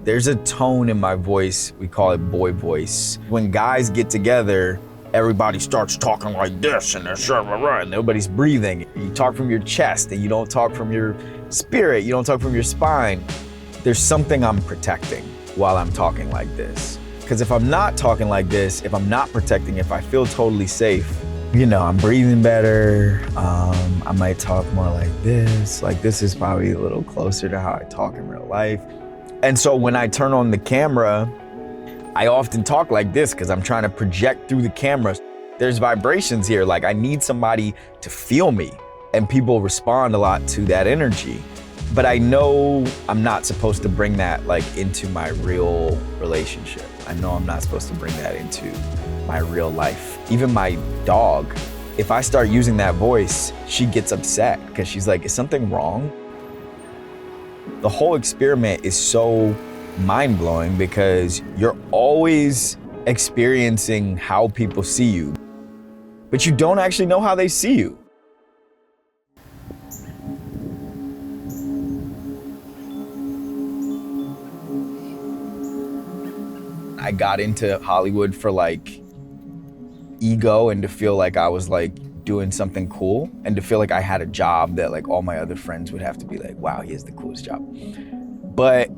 There's a tone in my voice, we call it boy voice. When guys get together, everybody starts talking like this and and nobody's breathing. You talk from your chest and you don't talk from your spirit, you don't talk from your spine. There's something I'm protecting while I'm talking like this. Because if I'm not talking like this, if I'm not protecting, if I feel totally safe, I'm breathing better. I might talk more like this. Like this is probably a little closer to how I talk in real life. And so when I turn on the camera, I often talk like this because I'm trying to project through the camera. There's vibrations here. Like I need somebody to feel me, and people respond a lot to that energy. But I know I'm not supposed to bring that like into my real relationship. I know I'm not supposed to bring that into my real life. Even my dog, if I start using that voice, she gets upset because she's like, is something wrong? The whole experiment is so mind-blowing because you're always experiencing how people see you, but you don't actually know how they see you. I got into Hollywood for like ego and to feel like I was like doing something cool and to feel like I had a job that like all my other friends would have to be like, wow, he has the coolest job. But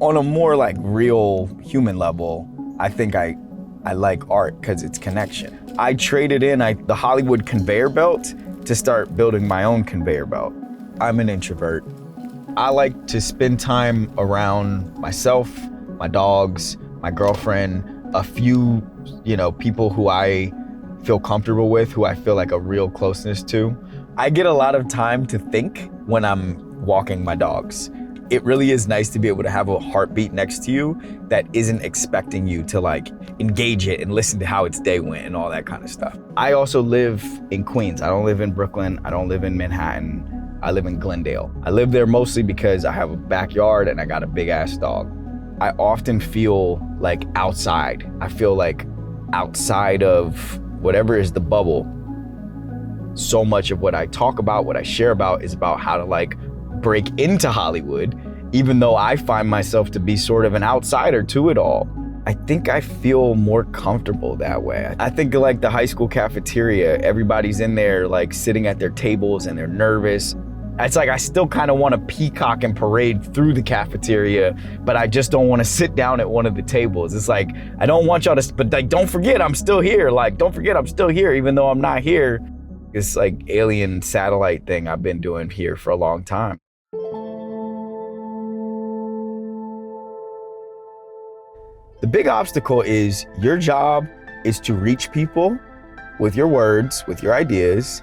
on a more like real human level, I think I like art because it's connection. I traded in the Hollywood conveyor belt to start building my own conveyor belt. I'm an introvert. I like to spend time around myself, my dogs, my girlfriend, a few, people who I feel comfortable with, who I feel like a real closeness to. I get a lot of time to think when I'm walking my dogs. It really is nice to be able to have a heartbeat next to you that isn't expecting you to like engage it and listen to how its day went and all that kind of stuff. I also live in Queens. I don't live in Brooklyn. I don't live in Manhattan. I live in Glendale. I live there mostly because I have a backyard and I got a big ass dog. I often feel like outside. I feel like outside of whatever is the bubble. So much of what I talk about, what I share about is about how to like break into Hollywood, even though I find myself to be sort of an outsider to it all. I think I feel more comfortable that way. I think like the high school cafeteria, everybody's in there like sitting at their tables and they're nervous. It's like I still kind of want to peacock and parade through the cafeteria, but I just don't want to sit down at one of the tables. It's like, I don't want y'all to, but like, don't forget I'm still here. Like, don't forget I'm still here, even though I'm not here. It's like alien satellite thing I've been doing here for a long time. The big obstacle is your job is to reach people with your words, with your ideas,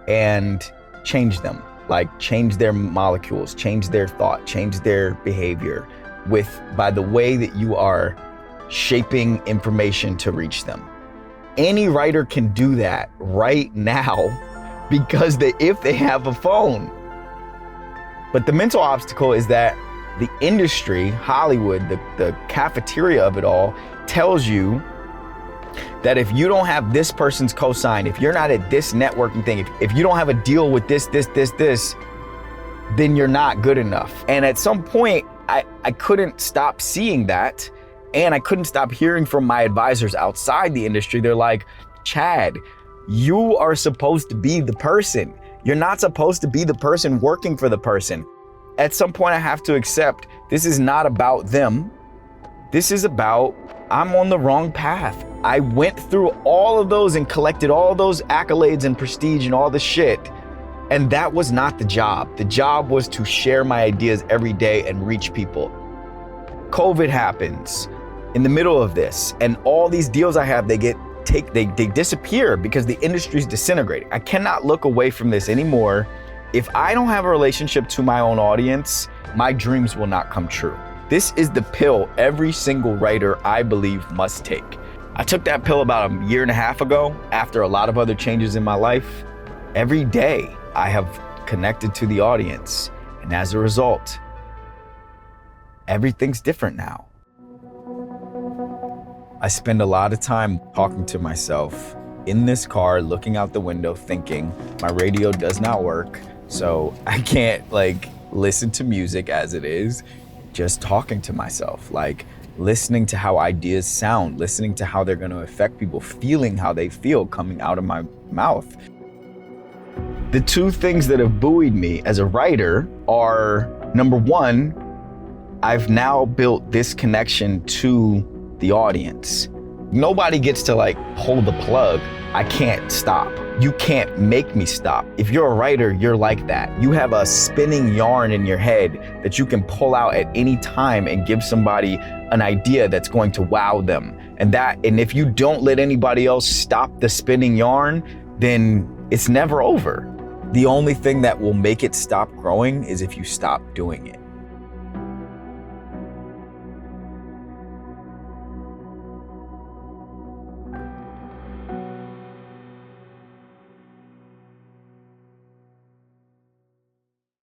and change them. Like change their molecules, change their thought, change their behavior by the way that you are shaping information to reach them. Any writer can do that right now because if they have a phone. But the mental obstacle is that the industry, Hollywood, the cafeteria of it all tells you that if you don't have this person's cosign, if you're not at this networking thing, if you don't have a deal with this, then you're not good enough. And at some point, I couldn't stop seeing that, and I couldn't stop hearing from my advisors outside the industry. They're like, Chad, you are supposed to be the person. You're not supposed to be the person working for the person. At some point, I have to accept this is not about them. This is about, I'm on the wrong path. I went through all of those and collected all those accolades and prestige and all the shit. And that was not the job. The job was to share my ideas every day and reach people. COVID happens in the middle of this, and all these deals I have, they disappear because the industry's disintegrating. I cannot look away from this anymore. If I don't have a relationship to my own audience, my dreams will not come true. This is the pill every single writer, I believe, must take. I took that pill about a year and a half ago after a lot of other changes in my life. Every day I have connected to the audience, and as a result, everything's different now. I spend a lot of time talking to myself in this car, looking out the window, thinking my radio does not work, so I can't listen to music as it is. just talking to myself, like listening to how ideas sound, listening to how they're going to affect people, feeling how they feel coming out of my mouth. The two things that have buoyed me as a writer are, number one, I've now built this connection to the audience. Nobody gets to like pull the plug. I can't stop. You can't make me stop. If you're a writer, you're like that. You have a spinning yarn in your head that you can pull out at any time and give somebody an idea that's going to wow them. And if you don't let anybody else stop the spinning yarn, then it's never over. The only thing that will make it stop growing is if you stop doing it.